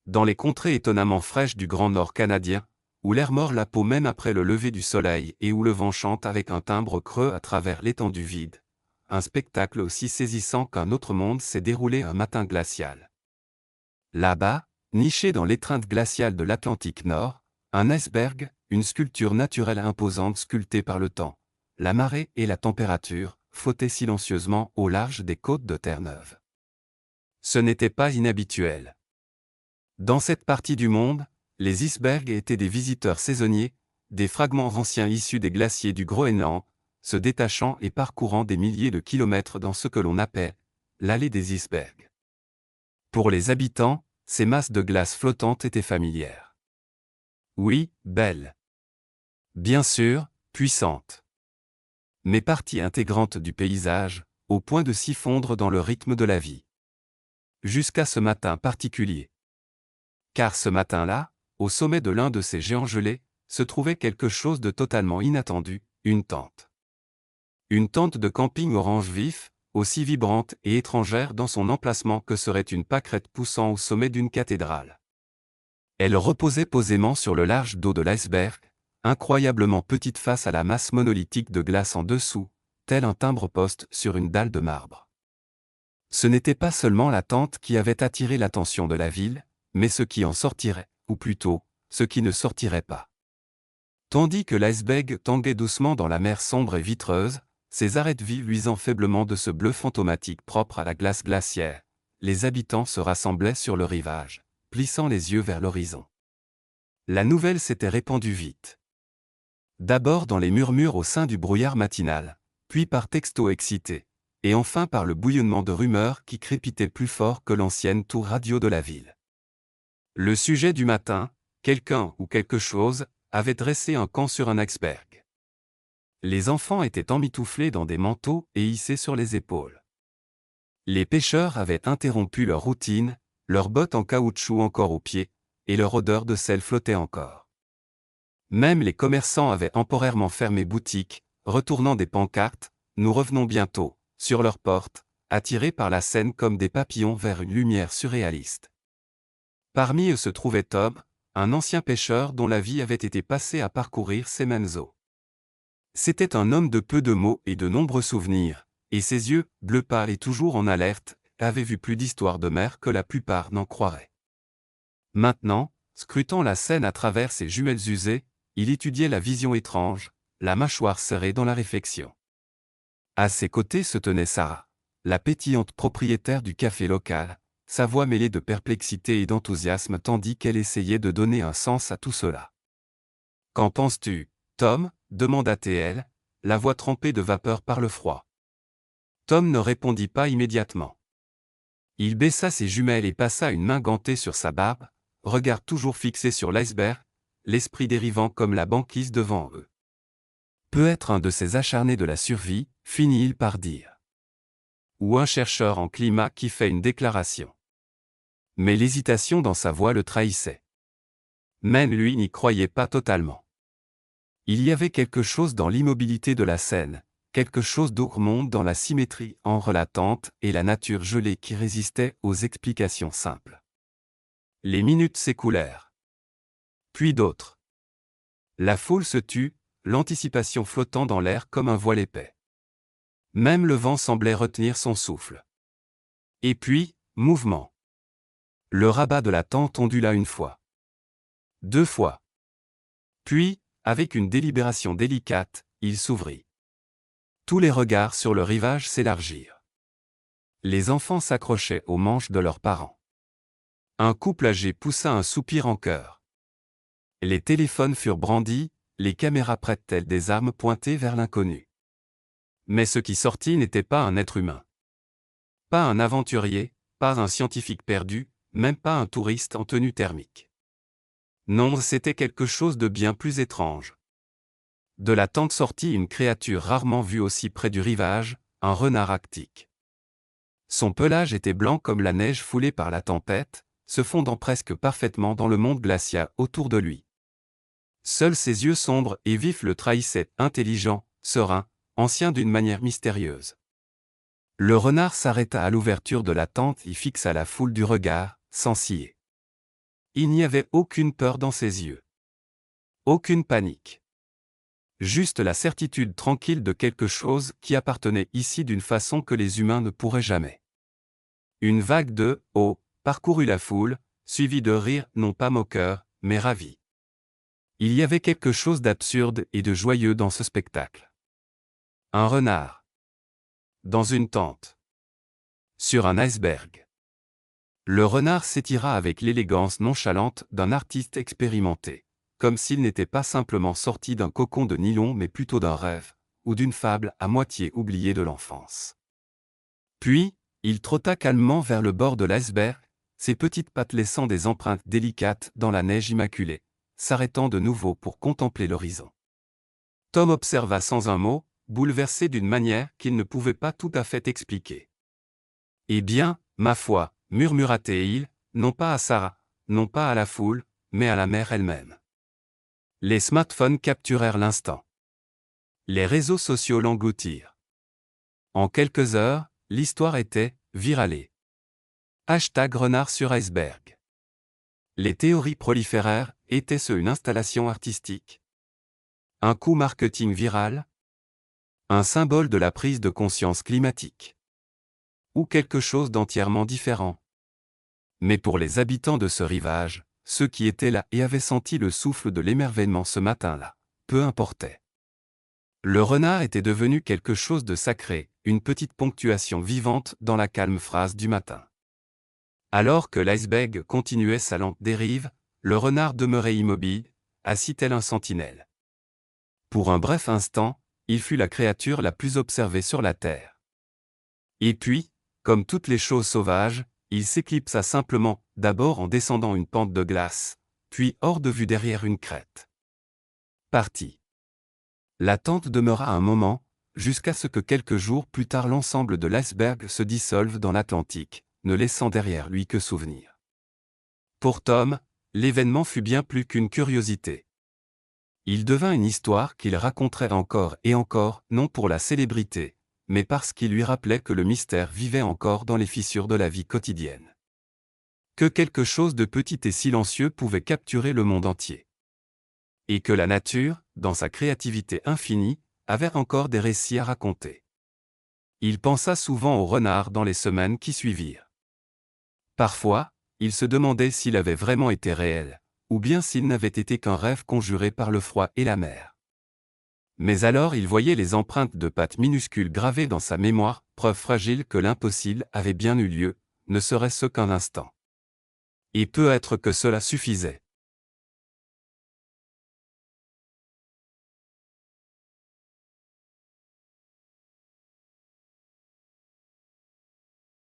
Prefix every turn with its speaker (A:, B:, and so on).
A: Dans les contrées étonnamment fraîches du Grand Nord canadien, où l'air mord la peau même après le lever du soleil et où le vent chante avec un timbre creux à travers l'étendue vide, un spectacle aussi saisissant qu'un autre monde s'est déroulé un matin glacial. Là-bas, niché dans l'étreinte glaciale de l'Atlantique Nord, un iceberg, une sculpture naturelle imposante sculptée par le temps, la marée et la température, flottait silencieusement au large des côtes de Terre-Neuve. Ce n'était pas inhabituel. Dans cette partie du monde, les icebergs étaient des visiteurs saisonniers, des fragments anciens issus des glaciers du Groenland, se détachant et parcourant des milliers de kilomètres dans ce que l'on appelle l'allée des icebergs. Pour les habitants, ces masses de glace flottantes étaient familières. Oui, belles. Bien sûr, puissantes. Mais partie intégrante du paysage, au point de s'y fondre dans le rythme de la vie. Jusqu'à ce matin particulier. Car ce matin-là, au sommet de l'un de ces géants gelés, se trouvait quelque chose de totalement inattendu, une tente. Une tente de camping orange vif, aussi vibrante et étrangère dans son emplacement que serait une pâquerette poussant au sommet d'une cathédrale. Elle reposait posément sur le large dos de l'iceberg, incroyablement petite face à la masse monolithique de glace en dessous, tel un timbre-poste sur une dalle de marbre. Ce n'était pas seulement la tente qui avait attiré l'attention de la ville, mais ce qui en sortirait, ou plutôt, ce qui ne sortirait pas. Tandis que l'iceberg tanguait doucement dans la mer sombre et vitreuse, ses arêtes vives luisant faiblement de ce bleu fantomatique propre à la glace glaciaire, les habitants se rassemblaient sur le rivage, plissant les yeux vers l'horizon. La nouvelle s'était répandue vite. D'abord dans les murmures au sein du brouillard matinal, puis par textos excités, et enfin par le bouillonnement de rumeurs qui crépitaient plus fort que l'ancienne tour radio de la ville. Le sujet du matin, quelqu'un ou quelque chose, avait dressé un camp sur un iceberg. Les enfants étaient emmitouflés dans des manteaux et hissés sur les épaules. Les pêcheurs avaient interrompu leur routine, leurs bottes en caoutchouc encore aux pieds, et leur odeur de sel flottait encore. Même les commerçants avaient temporairement fermé boutique, retournant des pancartes « Nous revenons bientôt » sur leurs portes, attirés par la scène comme des papillons vers une lumière surréaliste. Parmi eux se trouvait Tom, un ancien pêcheur dont la vie avait été passée à parcourir ces mêmes eaux. C'était un homme de peu de mots et de nombreux souvenirs, et ses yeux, bleu pâle et toujours en alerte, avaient vu plus d'histoires de mer que la plupart n'en croiraient. Maintenant, scrutant la scène à travers ses jumelles usées, il étudiait la vision étrange, la mâchoire serrée dans la réflexion. À ses côtés se tenait Sarah, la pétillante propriétaire du café local, sa voix mêlée de perplexité et d'enthousiasme tandis qu'elle essayait de donner un sens à tout cela. « Qu'en penses-tu, Tom » demanda-t-elle, la voix trempée de vapeur par le froid. Tom ne répondit pas immédiatement. Il baissa ses jumelles et passa une main gantée sur sa barbe, regard toujours fixé sur l'iceberg, l'esprit dérivant comme la banquise devant eux. Peut être un de ces acharnés de la survie, finit-il par dire. Ou un chercheur en climat qui fait une déclaration. Mais l'hésitation dans sa voix le trahissait. Même lui n'y croyait pas totalement. Il y avait quelque chose dans l'immobilité de la scène, quelque chose d'ourmonde dans la symétrie entre la tente et la nature gelée qui résistait aux explications simples. Les minutes s'écoulèrent. Puis d'autres. La foule se tut, l'anticipation flottant dans l'air comme un voile épais. Même le vent semblait retenir son souffle. Et puis, mouvement. Le rabat de la tente ondula une fois. 2 fois. Puis, avec une délibération délicate, il s'ouvrit. Tous les regards sur le rivage s'élargirent. Les enfants s'accrochaient aux manches de leurs parents. Un couple âgé poussa un soupir en chœur. Les téléphones furent brandis, les caméras prêtes telles des armes pointées vers l'inconnu. Mais ce qui sortit n'était pas un être humain. Pas un aventurier, pas un scientifique perdu, même pas un touriste en tenue thermique. Non, c'était quelque chose de bien plus étrange. De la tente sortit une créature rarement vue aussi près du rivage, un renard arctique. Son pelage était blanc comme la neige foulée par la tempête, se fondant presque parfaitement dans le monde glacial autour de lui. Seuls ses yeux sombres et vifs le trahissaient, intelligent, serein, ancien d'une manière mystérieuse. Le renard s'arrêta à l'ouverture de la tente et fixa la foule du regard, sans ciller. Il n'y avait aucune peur dans ses yeux. Aucune panique. Juste la certitude tranquille de quelque chose qui appartenait ici d'une façon que les humains ne pourraient jamais. Une vague de « oh » parcourut la foule, suivie de rires non pas moqueurs, mais ravis. Il y avait quelque chose d'absurde et de joyeux dans ce spectacle. Un renard. Dans une tente. Sur un iceberg. Le renard s'étira avec l'élégance nonchalante d'un artiste expérimenté, comme s'il n'était pas simplement sorti d'un cocon de nylon mais plutôt d'un rêve, ou d'une fable à moitié oubliée de l'enfance. Puis, il trotta calmement vers le bord de l'iceberg, ses petites pattes laissant des empreintes délicates dans la neige immaculée, s'arrêtant de nouveau pour contempler l'horizon. Tom observa sans un mot, bouleversé d'une manière qu'il ne pouvait pas tout à fait expliquer. « Eh bien, ma foi, murmura-t-il, non pas à Sarah, non pas à la foule, mais à la mer elle-même. » Les smartphones capturèrent l'instant. Les réseaux sociaux l'engloutirent. En quelques heures, l'histoire était viralée. #renard sur iceberg. Les théories proliférèrent, était-ce une installation artistique? Un coup marketing viral? Un symbole de la prise de conscience climatique? Ou quelque chose d'entièrement différent? Mais pour les habitants de ce rivage, ceux qui étaient là et avaient senti le souffle de l'émerveillement ce matin-là, peu importait. Le renard était devenu quelque chose de sacré, une petite ponctuation vivante dans la calme phrase du matin. Alors que l'iceberg continuait sa lente dérive, le renard demeurait immobile, assis tel un sentinelle. Pour un bref instant, il fut la créature la plus observée sur la terre. Et puis, comme toutes les choses sauvages, il s'éclipsa simplement, d'abord en descendant une pente de glace, puis hors de vue derrière une crête. Parti. La tente demeura un moment, jusqu'à ce que quelques jours plus tard l'ensemble de l'iceberg se dissolve dans l'Atlantique, ne laissant derrière lui que souvenirs. Pour Tom, l'événement fut bien plus qu'une curiosité. Il devint une histoire qu'il raconterait encore et encore, non pour la célébrité, mais parce qu'il lui rappelait que le mystère vivait encore dans les fissures de la vie quotidienne. Que quelque chose de petit et silencieux pouvait capturer le monde entier. Et que la nature, dans sa créativité infinie, avait encore des récits à raconter. Il pensa souvent au renard dans les semaines qui suivirent. Parfois, il se demandait s'il avait vraiment été réel, ou bien s'il n'avait été qu'un rêve conjuré par le froid et la mer. Mais alors il voyait les empreintes de pattes minuscules gravées dans sa mémoire, preuve fragile que l'impossible avait bien eu lieu, ne serait-ce qu'un instant. Et peut-être que cela suffisait.